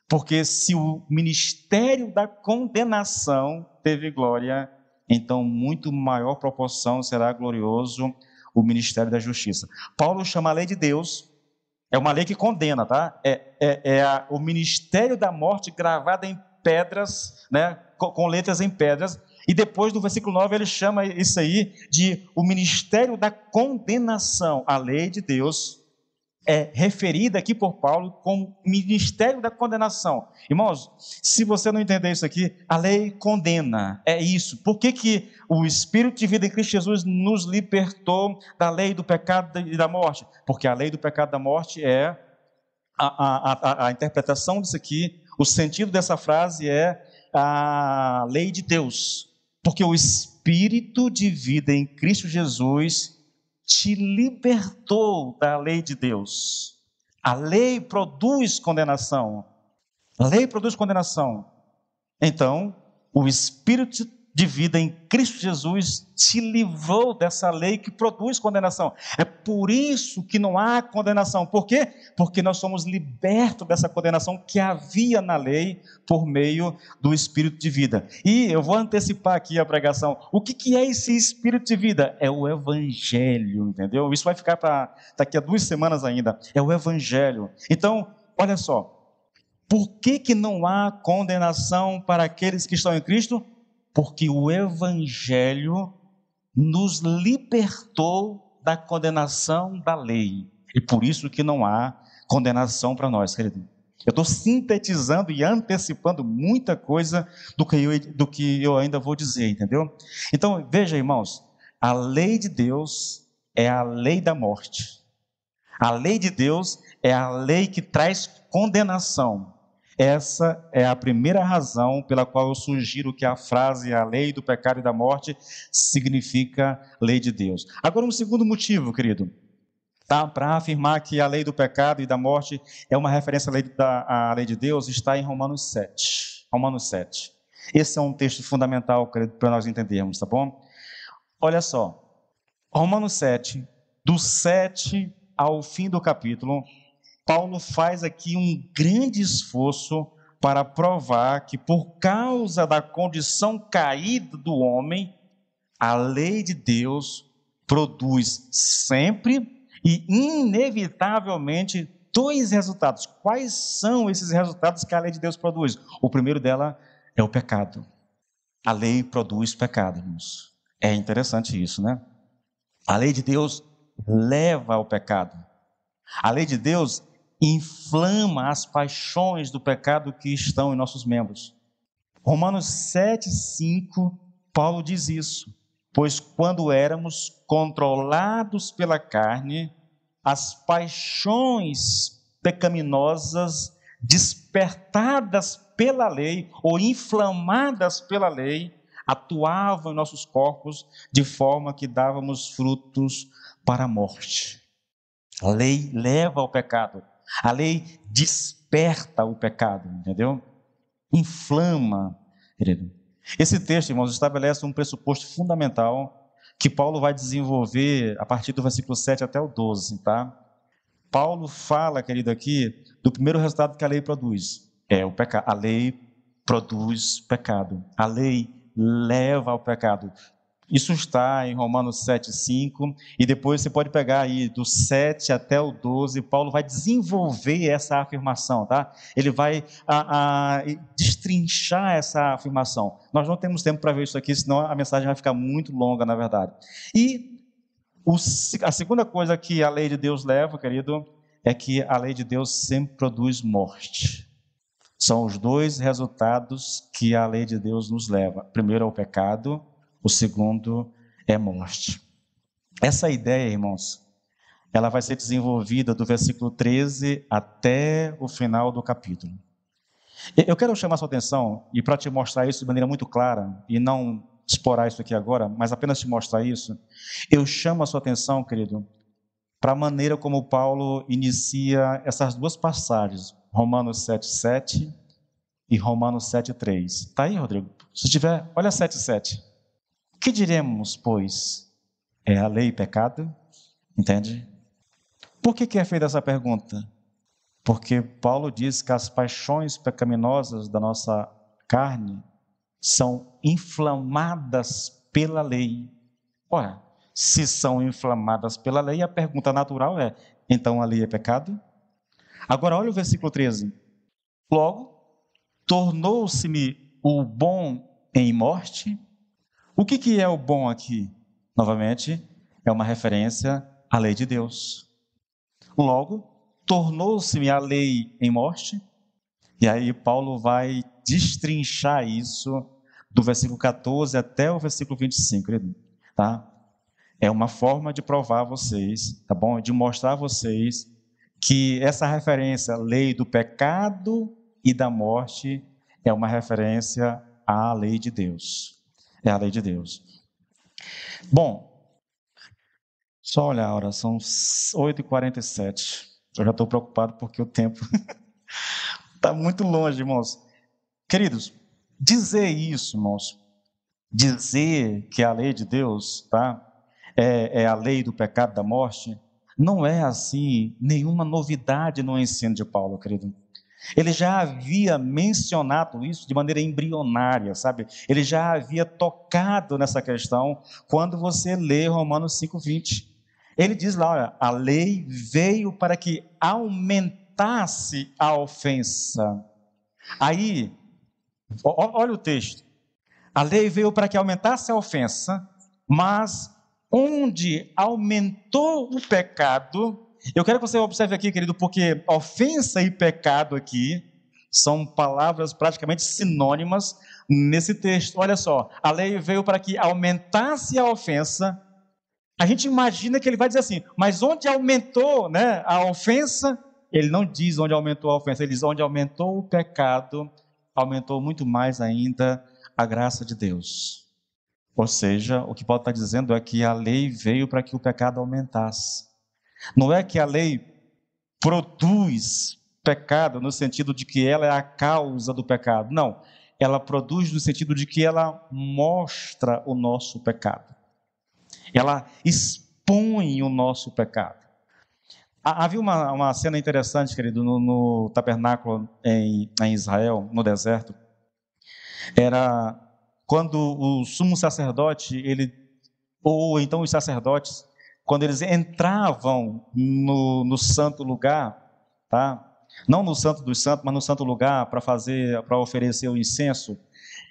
Porque se o ministério da condenação teve glória, então muito maior proporção será glorioso o ministério da justiça. Paulo chama a lei de Deus, é uma lei que condena, tá? O ministério da morte gravado em pedras, né? Com letras em pedras, e depois do versículo 9 ele chama isso aí de o ministério da condenação. A lei de Deus é referida aqui por Paulo como ministério da condenação. Irmãos, se você não entender isso aqui, a lei condena, é isso. Por que o Espírito de vida em Cristo Jesus nos libertou da lei do pecado e da morte? Porque a lei do pecado e da morte é a interpretação disso aqui, o sentido dessa frase é a lei de Deus. Porque o Espírito de vida em Cristo Jesus te libertou da lei de Deus. A lei produz condenação. A lei produz condenação. Então, o Espírito de vida em Cristo Jesus te livrou dessa lei que produz condenação. É por isso que não há condenação. Por quê? Porque nós somos libertos dessa condenação que havia na lei por meio do Espírito de vida. E eu vou antecipar aqui a pregação. O que é esse Espírito de vida? É o Evangelho, entendeu? Isso vai ficar para daqui a 2 semanas ainda. É o Evangelho. Então, olha só. Por que não há condenação para aqueles que estão em Cristo? Porque o Evangelho nos libertou da condenação da lei. E por isso que não há condenação para nós, querido. Eu estou sintetizando e antecipando muita coisa do que eu ainda vou dizer, entendeu? Então, veja, irmãos, a lei de Deus é a lei da morte. A lei de Deus é a lei que traz condenação. Essa é a primeira razão pela qual eu sugiro que a frase a lei do pecado e da morte significa lei de Deus. Agora, um segundo motivo, querido, tá? Para afirmar que a lei do pecado e da morte é uma referência à lei de Deus, está em Romanos 7. Romanos 7. Esse é um texto fundamental, querido, para nós entendermos, tá bom? Olha só, Romanos 7, do 7 ao fim do capítulo, Paulo faz aqui um grande esforço para provar que por causa da condição caída do homem, a lei de Deus produz sempre e inevitavelmente 2 resultados. Quais são esses resultados que a lei de Deus produz? O primeiro dela é o pecado. A lei produz pecado, irmãos. É interessante isso, né? A lei de Deus leva ao pecado. A lei de Deus inflama as paixões do pecado que estão em nossos membros. Romanos 7,5, Paulo diz isso. Pois quando éramos controlados pela carne, as paixões pecaminosas despertadas pela lei ou inflamadas pela lei atuavam em nossos corpos de forma que dávamos frutos para a morte. A lei leva ao pecado. A lei desperta o pecado, entendeu? Inflama, querido. Esse texto, irmãos, estabelece um pressuposto fundamental que Paulo vai desenvolver a partir do versículo 7 até o 12, tá? Paulo fala, querido, aqui, do primeiro resultado que a lei produz. É o pecado. A lei produz pecado. A lei leva ao pecado. Isso está em Romanos 7,5, e depois você pode pegar aí do 7 até o 12, Paulo vai desenvolver essa afirmação, tá? Ele vai destrinchar essa afirmação. Nós não temos tempo para ver isso aqui, senão a mensagem vai ficar muito longa, na verdade. E a segunda coisa que a lei de Deus leva, querido, é que a lei de Deus sempre produz morte. São os 2 resultados que a lei de Deus nos leva. Primeiro é o pecado, o segundo é morte. Essa ideia, irmãos, ela vai ser desenvolvida do versículo 13 até o final do capítulo. Eu quero chamar a sua atenção, e para te mostrar isso de maneira muito clara, e não explorar isso aqui agora, mas apenas te mostrar isso, eu chamo a sua atenção, querido, para a maneira como Paulo inicia essas 2 passagens, Romanos 7,7 e Romanos 7,3. Está aí, Rodrigo? Se tiver, olha 7,7. Que diremos, pois? É a lei pecado? Entende? Por que é feita essa pergunta? Porque Paulo diz que as paixões pecaminosas da nossa carne são inflamadas pela lei. Ora, se são inflamadas pela lei, a pergunta natural é: então a lei é pecado? Agora olha o versículo 13. Logo, tornou-se-me o bom em morte. O que é o bom aqui? Novamente, é uma referência à lei de Deus. Logo, tornou-se-me a lei em morte. E aí Paulo vai destrinchar isso do versículo 14 até o versículo 25, tá? É uma forma de provar a vocês, tá bom? De mostrar a vocês que essa referência, lei do pecado e da morte, é uma referência à lei de Deus. É a lei de Deus. Bom, só olhar a hora, são 8h47. Eu já estou preocupado porque o tempo está muito longe, irmãos. Queridos, dizer isso, irmãos, dizer que a lei de Deus, tá? É a lei do pecado e da morte, não é assim nenhuma novidade no ensino de Paulo, querido. Ele já havia mencionado isso de maneira embrionária, sabe? Ele já havia tocado nessa questão quando você lê Romanos 5:20. Ele diz lá, olha, a lei veio para que aumentasse a ofensa. Aí, olha o texto. A lei veio para que aumentasse a ofensa, mas onde aumentou o pecado, eu quero que você observe aqui, querido, porque ofensa e pecado aqui são palavras praticamente sinônimas nesse texto. Olha só, a lei veio para que aumentasse a ofensa. A gente imagina que ele vai dizer assim, mas onde aumentou, né, a ofensa? Ele não diz onde aumentou a ofensa, ele diz onde aumentou o pecado, aumentou muito mais ainda a graça de Deus. Ou seja, o que Paulo está dizendo é que a lei veio para que o pecado aumentasse. Não é que a lei produz pecado no sentido de que ela é a causa do pecado. Não, ela produz no sentido de que ela mostra o nosso pecado. Ela expõe o nosso pecado. Havia uma cena interessante, querido, no tabernáculo em Israel, no deserto. Era quando o sumo sacerdote, ou então os sacerdotes, quando eles entravam no santo lugar, tá? Não no santo dos santos, mas no santo lugar para oferecer o incenso,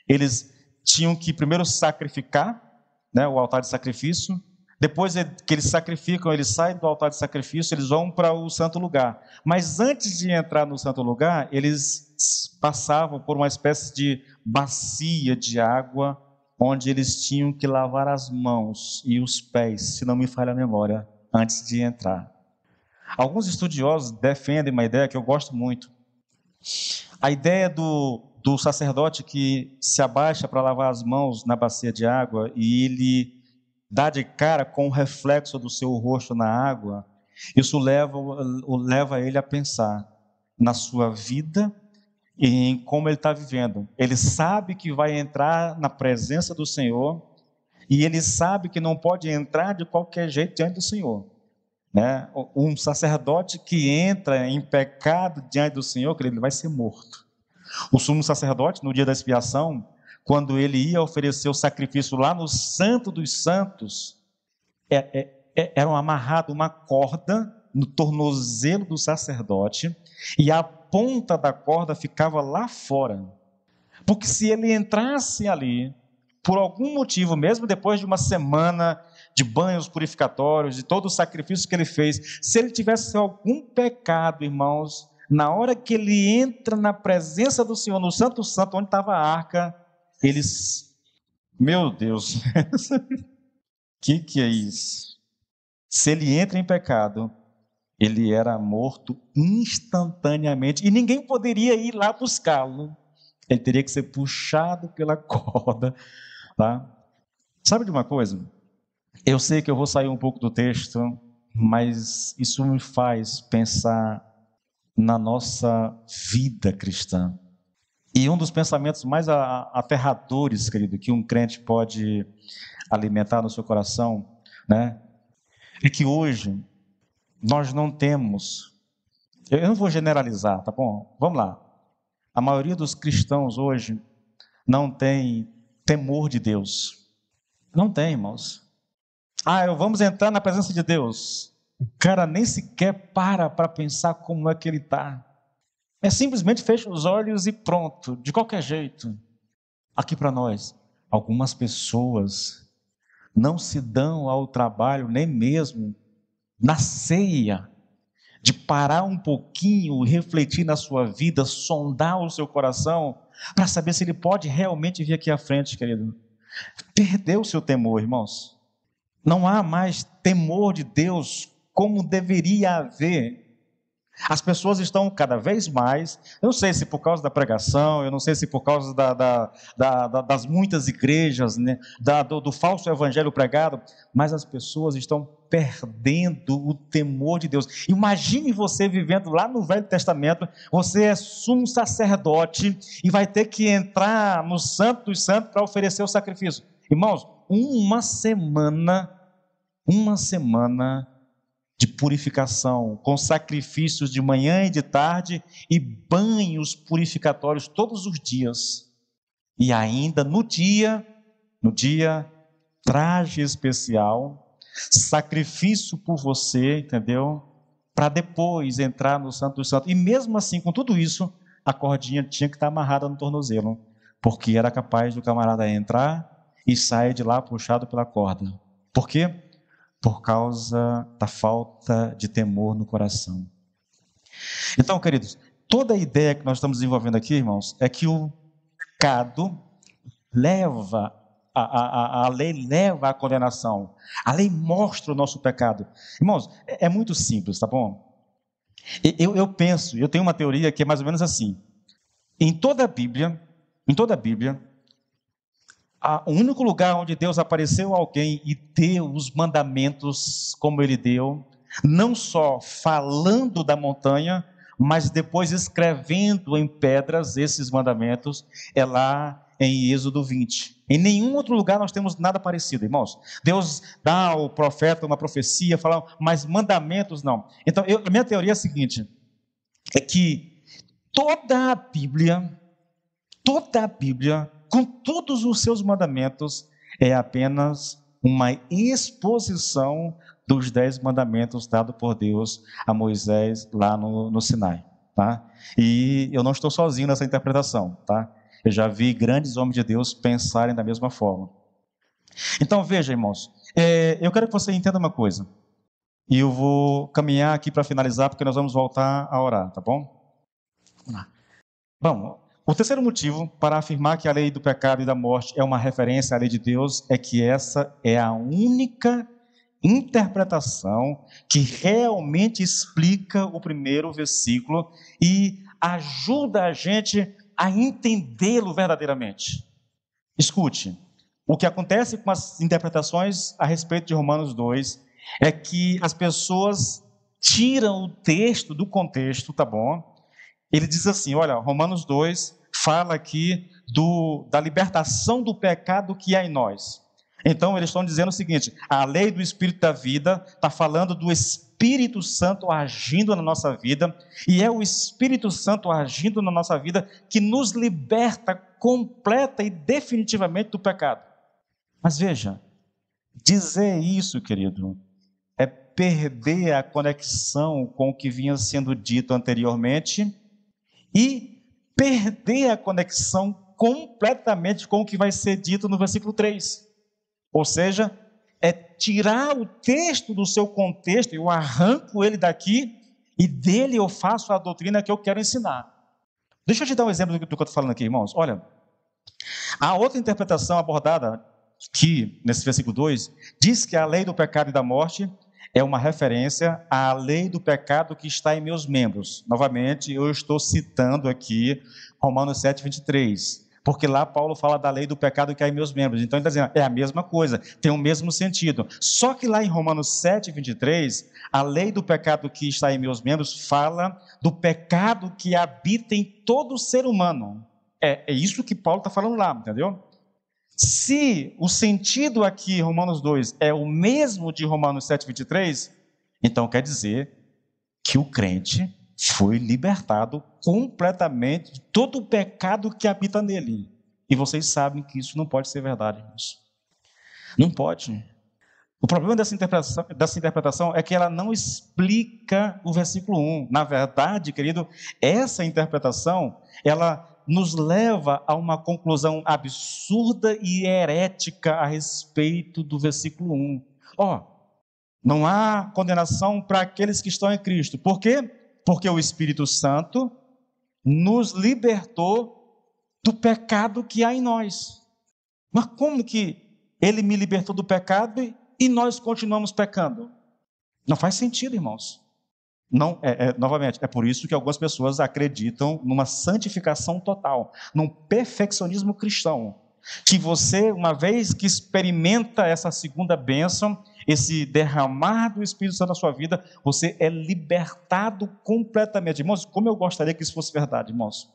eles tinham que primeiro sacrificar, né, o altar de sacrifício. Depois que eles sacrificam, eles saem do altar de sacrifício, eles vão para o santo lugar. Mas antes de entrar no santo lugar, eles passavam por uma espécie de bacia de água, onde eles tinham que lavar as mãos e os pés, se não me falha a memória, antes de entrar. Alguns estudiosos defendem uma ideia que eu gosto muito. A ideia do sacerdote que se abaixa para lavar as mãos na bacia de água e ele dá de cara com o reflexo do seu rosto na água, isso leva ele a pensar na sua vida e em como ele está vivendo. Ele sabe que vai entrar na presença do Senhor e ele sabe que não pode entrar de qualquer jeito diante do Senhor. Né? Um sacerdote que entra em pecado diante do Senhor, ele vai ser morto. O sumo sacerdote, no dia da expiação, quando ele ia oferecer o sacrifício lá no Santo dos Santos, era amarrado uma corda no tornozelo do sacerdote e a ponta da corda ficava lá fora. Porque se ele entrasse ali, por algum motivo, mesmo depois de uma semana de banhos purificatórios, de todo o sacrifício que ele fez, se ele tivesse algum pecado, irmãos, na hora que ele entra na presença do Senhor, no Santo Santo, onde estava a arca, eles, meu Deus, que é isso? Se ele entra em pecado, ele era morto instantaneamente, e ninguém poderia ir lá buscá-lo, ele teria que ser puxado pela corda, tá? Sabe de uma coisa? Eu sei que eu vou sair um pouco do texto, mas isso me faz pensar na nossa vida cristã. E um dos pensamentos mais aterradores, querido, que um crente pode alimentar no seu coração, né, é que hoje nós não temos, eu não vou generalizar, tá bom? Vamos lá. A maioria dos cristãos hoje não tem temor de Deus. Não tem, irmãos. Vamos entrar na presença de Deus. O cara nem sequer para pensar como é que ele está. É simplesmente fecha os olhos e pronto, de qualquer jeito. Aqui para nós, algumas pessoas não se dão ao trabalho nem mesmo na ceia de parar um pouquinho, refletir na sua vida, sondar o seu coração, para saber se ele pode realmente vir aqui à frente, querido. Perdeu o seu temor, irmãos. Não há mais temor de Deus como deveria haver. As pessoas estão cada vez mais, eu não sei se por causa da pregação, eu não sei se por causa das muitas igrejas, né, do falso evangelho pregado, mas as pessoas estão perdendo o temor de Deus. Imagine você vivendo lá no Velho Testamento, você é sumo sacerdote e vai ter que entrar no Santo dos Santos para oferecer o sacrifício. Irmãos, uma semana de purificação, com sacrifícios de manhã e de tarde e banhos purificatórios todos os dias. E ainda no dia, traje especial, sacrifício por você, entendeu? Para depois entrar no Santo dos Santos. E mesmo assim, com tudo isso, a cordinha tinha que estar amarrada no tornozelo, porque era capaz do camarada entrar e sair de lá puxado pela corda. Por quê? Por causa da falta de temor no coração. Então, queridos, toda a ideia que nós estamos desenvolvendo aqui, irmãos, é que o pecado leva, a lei leva à condenação. A lei mostra o nosso pecado. Irmãos, é muito simples, tá bom? Eu tenho uma teoria que é mais ou menos assim. Em toda a Bíblia, o único lugar onde Deus apareceu a alguém e deu os mandamentos como ele deu, não só falando da montanha, mas depois escrevendo em pedras esses mandamentos, é lá em Êxodo 20. Em nenhum outro lugar nós temos nada parecido, irmãos. Deus dá ao profeta uma profecia, fala, mas mandamentos não. Então, a minha teoria é a seguinte, é que toda a Bíblia, com todos os seus mandamentos, é apenas uma exposição dos 10 mandamentos dados por Deus a Moisés lá no Sinai, tá? E eu não estou sozinho nessa interpretação, tá? Eu já vi grandes homens de Deus pensarem da mesma forma. Então veja, irmãos, eu quero que você entenda uma coisa, e eu vou caminhar aqui para finalizar, porque nós vamos voltar a orar, tá bom? Vamos lá. Vamos. O terceiro motivo para afirmar que a lei do pecado e da morte é uma referência à lei de Deus é que essa é a única interpretação que realmente explica o primeiro versículo e ajuda a gente a entendê-lo verdadeiramente. Escute, o que acontece com as interpretações a respeito de Romanos 2 é que as pessoas tiram o texto do contexto, tá bom? Ele diz assim, olha, Romanos 2 fala aqui da libertação do pecado que há em nós. Então, eles estão dizendo o seguinte, a lei do Espírito da vida está falando do Espírito Santo agindo na nossa vida, e é o Espírito Santo agindo na nossa vida que nos liberta completa e definitivamente do pecado. Mas veja, dizer isso, querido, é perder a conexão com o que vinha sendo dito anteriormente e perder a conexão completamente com o que vai ser dito no versículo 3. Ou seja, é tirar o texto do seu contexto, eu arranco ele daqui e dele eu faço a doutrina que eu quero ensinar. Deixa eu te dar um exemplo do que eu estou falando aqui, irmãos. Olha, a outra interpretação abordada aqui, nesse versículo 2, diz que a lei do pecado e da morte é uma referência à lei do pecado que está em meus membros. Novamente, eu estou citando aqui Romanos 7, 23, porque lá Paulo fala da lei do pecado que há em meus membros. Então ele está dizendo, é a mesma coisa, tem o mesmo sentido. Só que lá em Romanos 7, 23, a lei do pecado que está em meus membros fala do pecado que habita em todo ser humano. É isso que Paulo está falando lá, entendeu? Se o sentido aqui, Romanos 2, é o mesmo de Romanos 7, 23, então quer dizer que o crente foi libertado completamente de todo o pecado que habita nele. E vocês sabem que isso não pode ser verdade, irmãos. Não pode. O problema dessa interpretação é que ela não explica o versículo 1. Na verdade, querido, essa interpretação, ela nos leva a uma conclusão absurda e herética a respeito do versículo 1. Não há condenação para aqueles que estão em Cristo. Por quê? Porque o Espírito Santo nos libertou do pecado que há em nós. Mas como que ele me libertou do pecado e nós continuamos pecando? Não faz sentido, irmãos. Não, novamente, é por isso que algumas pessoas acreditam numa santificação total, num perfeccionismo cristão. Que você, uma vez que experimenta essa segunda bênção, esse derramar do Espírito Santo na sua vida, você é libertado completamente. Irmãos, como eu gostaria que isso fosse verdade, irmãos.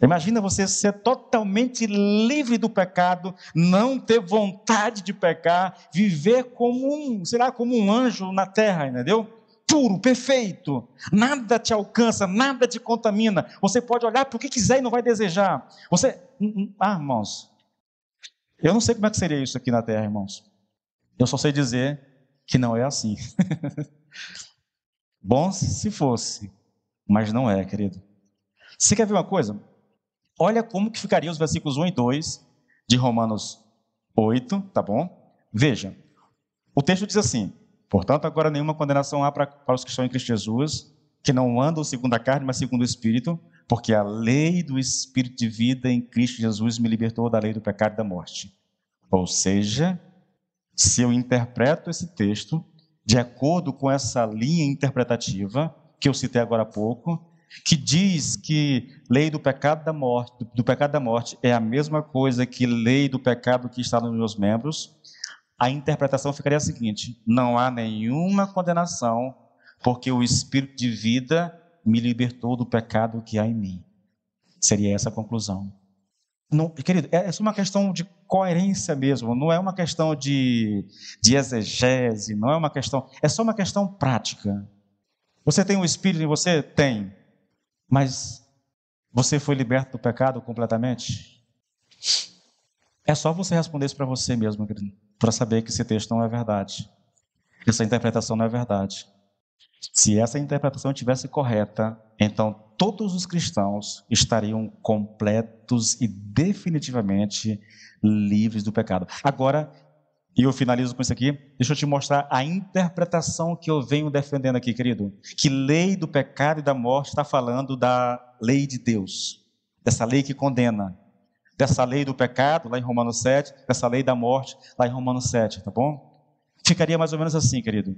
Imagina você ser totalmente livre do pecado, não ter vontade de pecar, viver como um anjo na terra, entendeu? Puro, perfeito, nada te alcança, nada te contamina, você pode olhar para o que quiser e não vai desejar. Irmãos, eu não sei como é que seria isso aqui na terra, irmãos. Eu só sei dizer que não é assim. Bom se fosse, mas não é, querido. Você quer ver uma coisa? Olha como que ficariam os versículos 1 e 2 de Romanos 8, tá bom? Veja, o texto diz assim: portanto, agora nenhuma condenação há para os que estão em Cristo Jesus, que não andam segundo a carne, mas segundo o Espírito, porque a lei do Espírito de vida em Cristo Jesus me libertou da lei do pecado e da morte. Ou seja, se eu interpreto esse texto de acordo com essa linha interpretativa que eu citei agora há pouco, que diz que lei do pecado da morte é a mesma coisa que lei do pecado que está nos meus membros, a interpretação ficaria a seguinte: não há nenhuma condenação, porque o Espírito de vida me libertou do pecado que há em mim. Seria essa a conclusão. Não, querido, é só uma questão de coerência mesmo, não é uma questão de exegese, não é uma questão, é só uma questão prática. Você tem o Espírito em você? Tem. Mas você foi liberto do pecado completamente? É só você responder isso para você mesmo, querido, para saber que esse texto não é verdade. Essa interpretação não é verdade. Se essa interpretação estivesse correta, então todos os cristãos estariam completos e definitivamente livres do pecado. Agora, e eu finalizo com isso aqui, deixa eu te mostrar a interpretação que eu venho defendendo aqui, querido. Que lei do pecado e da morte está falando da lei de Deus, dessa lei que condena, dessa lei do pecado, lá em Romanos 7, dessa lei da morte, lá em Romanos 7, tá bom? Ficaria mais ou menos assim, querido.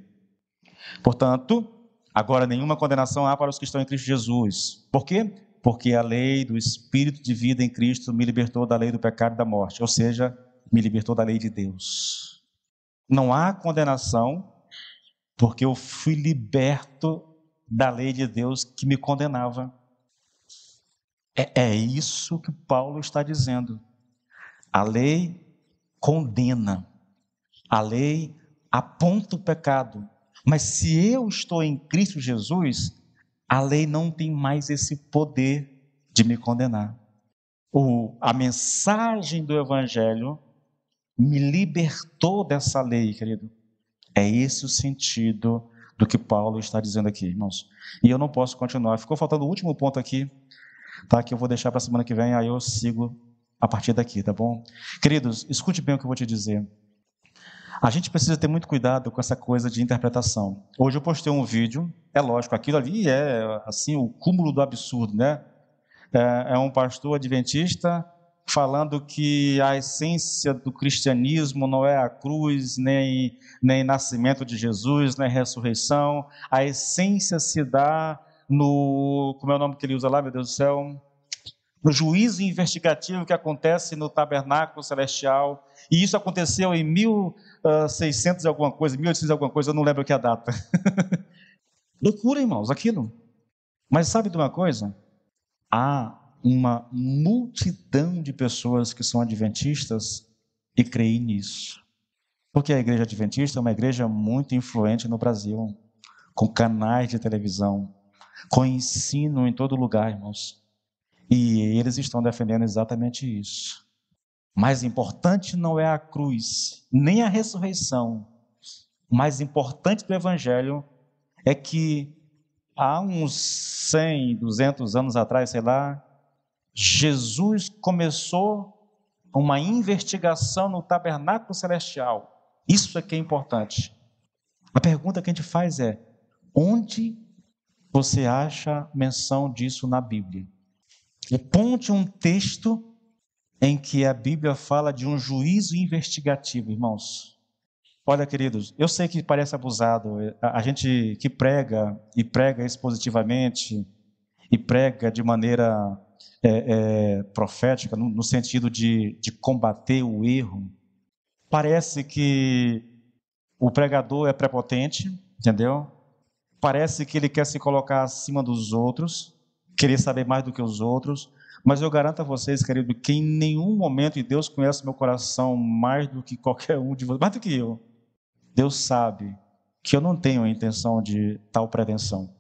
Portanto, agora nenhuma condenação há para os que estão em Cristo Jesus. Por quê? Porque a lei do Espírito de vida em Cristo me libertou da lei do pecado e da morte, ou seja, me libertou da lei de Deus. Não há condenação, porque eu fui liberto da lei de Deus que me condenava. É isso que Paulo está dizendo. A lei condena, a lei aponta o pecado. Mas se eu estou em Cristo Jesus, a lei não tem mais esse poder de me condenar. A mensagem do Evangelho me libertou dessa lei, querido. É esse o sentido do que Paulo está dizendo aqui, irmãos. E eu não posso continuar. Ficou faltando o último ponto aqui, tá? Que eu vou deixar para a semana que vem, aí eu sigo a partir daqui, tá bom? Queridos, escute bem o que eu vou te dizer. A gente precisa ter muito cuidado com essa coisa de interpretação. Hoje eu postei um vídeo, é lógico, aquilo ali é assim o cúmulo do absurdo, né? É um pastor adventista falando que a essência do cristianismo não é a cruz, nem nascimento de Jesus, nem ressurreição. A essência se dá no... Como é o nome que ele usa lá, meu Deus do céu? No juízo investigativo que acontece no tabernáculo celestial. E isso aconteceu em 1600 e alguma coisa, 1800 e alguma coisa, eu não lembro aqui a data. Loucura, irmãos, aquilo. Mas sabe de uma coisa? Há uma multidão de pessoas que são adventistas e creem nisso. Porque a igreja adventista é uma igreja muito influente no Brasil, com canais de televisão, com ensino em todo lugar, irmãos. E eles estão defendendo exatamente isso. Mais importante não é a cruz, nem a ressurreição. O mais importante do Evangelho é que há uns 100, 200 anos atrás, sei lá, Jesus começou uma investigação no tabernáculo celestial. Isso é que é importante. A pergunta que a gente faz é: onde você acha menção disso na Bíblia? Aponte um texto em que a Bíblia fala de um juízo investigativo, irmãos. Olha, queridos, eu sei que parece abusado, a gente que prega, e prega expositivamente, e prega de maneira profética, no sentido de combater o erro, parece que o pregador é prepotente, entendeu? Parece que ele quer se colocar acima dos outros, querer saber mais do que os outros, mas eu garanto a vocês, querido, que em nenhum momento, e Deus conhece meu coração mais do que qualquer um de vocês, mais do que eu, Deus sabe que eu não tenho a intenção de tal pretensão.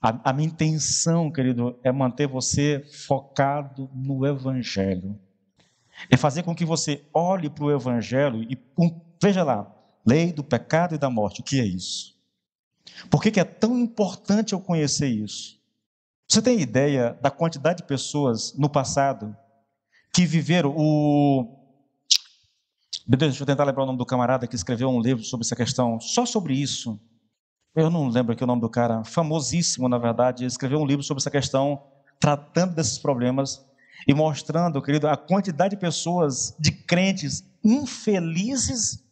A minha intenção, querido, é manter você focado no Evangelho. É fazer com que você olhe para o Evangelho e veja lá, lei do pecado e da morte, o que é isso? Por que é tão importante eu conhecer isso? Você tem ideia da quantidade de pessoas no passado que viveram Deixa eu tentar lembrar o nome do camarada que escreveu um livro sobre essa questão, só sobre isso. Eu não lembro aqui o nome do cara, famosíssimo na verdade, ele escreveu um livro sobre essa questão, tratando desses problemas e mostrando, querido, a quantidade de pessoas, de crentes infelizes,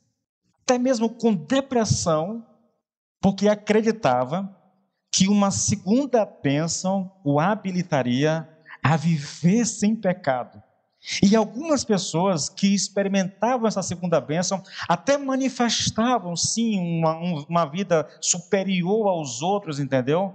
até mesmo com depressão, porque acreditava que uma segunda bênção o habilitaria a viver sem pecado. E algumas pessoas que experimentavam essa segunda bênção até manifestavam, sim, uma vida superior aos outros, entendeu?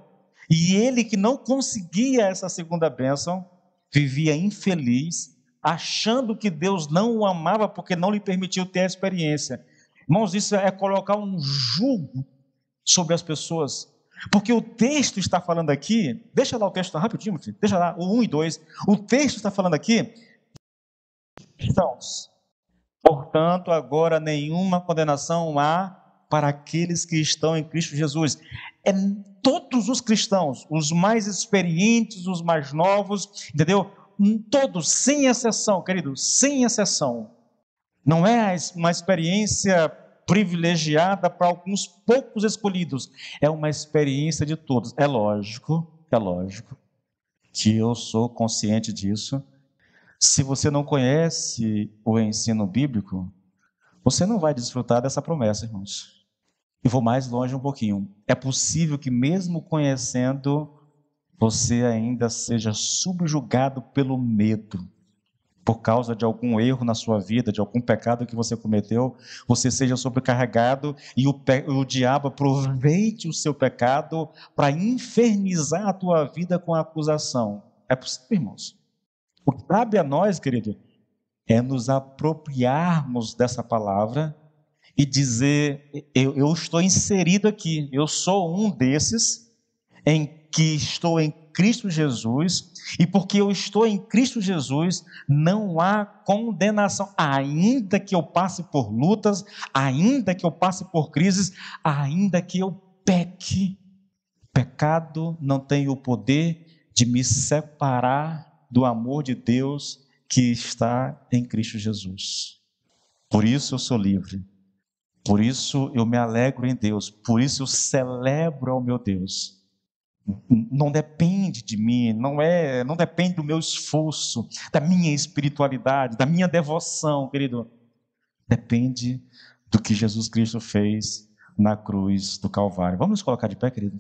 E ele que não conseguia essa segunda bênção, vivia infeliz, achando que Deus não o amava porque não lhe permitiu ter a experiência. Irmãos, isso é colocar um jugo sobre as pessoas. Porque o texto está falando aqui, deixa lá o texto rapidinho, filho, deixa lá, o 1 e 2. O texto está falando aqui, cristãos. Portanto, agora nenhuma condenação há para aqueles que estão em Cristo Jesus. É todos os cristãos, os mais experientes, os mais novos, entendeu? Todos, sem exceção, querido, sem exceção. Não é uma experiência privilegiada para alguns poucos escolhidos. É uma experiência de todos. É lógico que eu sou consciente disso. Se você não conhece o ensino bíblico, você não vai desfrutar dessa promessa, irmãos. E vou mais longe um pouquinho. É possível que mesmo conhecendo, você ainda seja subjugado pelo medo. Por causa de algum erro na sua vida, de algum pecado que você cometeu, você seja sobrecarregado e o diabo aproveite o seu pecado para infernizar a tua vida com a acusação. É possível, irmãos. O que cabe a nós, querido, é nos apropriarmos dessa palavra e dizer: eu estou inserido aqui, eu sou um desses em que estou em Cristo Jesus, e porque eu estou em Cristo Jesus, não há condenação, ainda que eu passe por lutas, ainda que eu passe por crises, ainda que eu peque, pecado não tem o poder de me separar do amor de Deus que está em Cristo Jesus. Por isso eu sou livre, por isso eu me alegro em Deus, por isso eu celebro ao meu Deus. Não depende de mim, não depende do meu esforço, da minha espiritualidade, da minha devoção, querido. Depende do que Jesus Cristo fez na cruz do Calvário. Vamos nos colocar de pé, querido?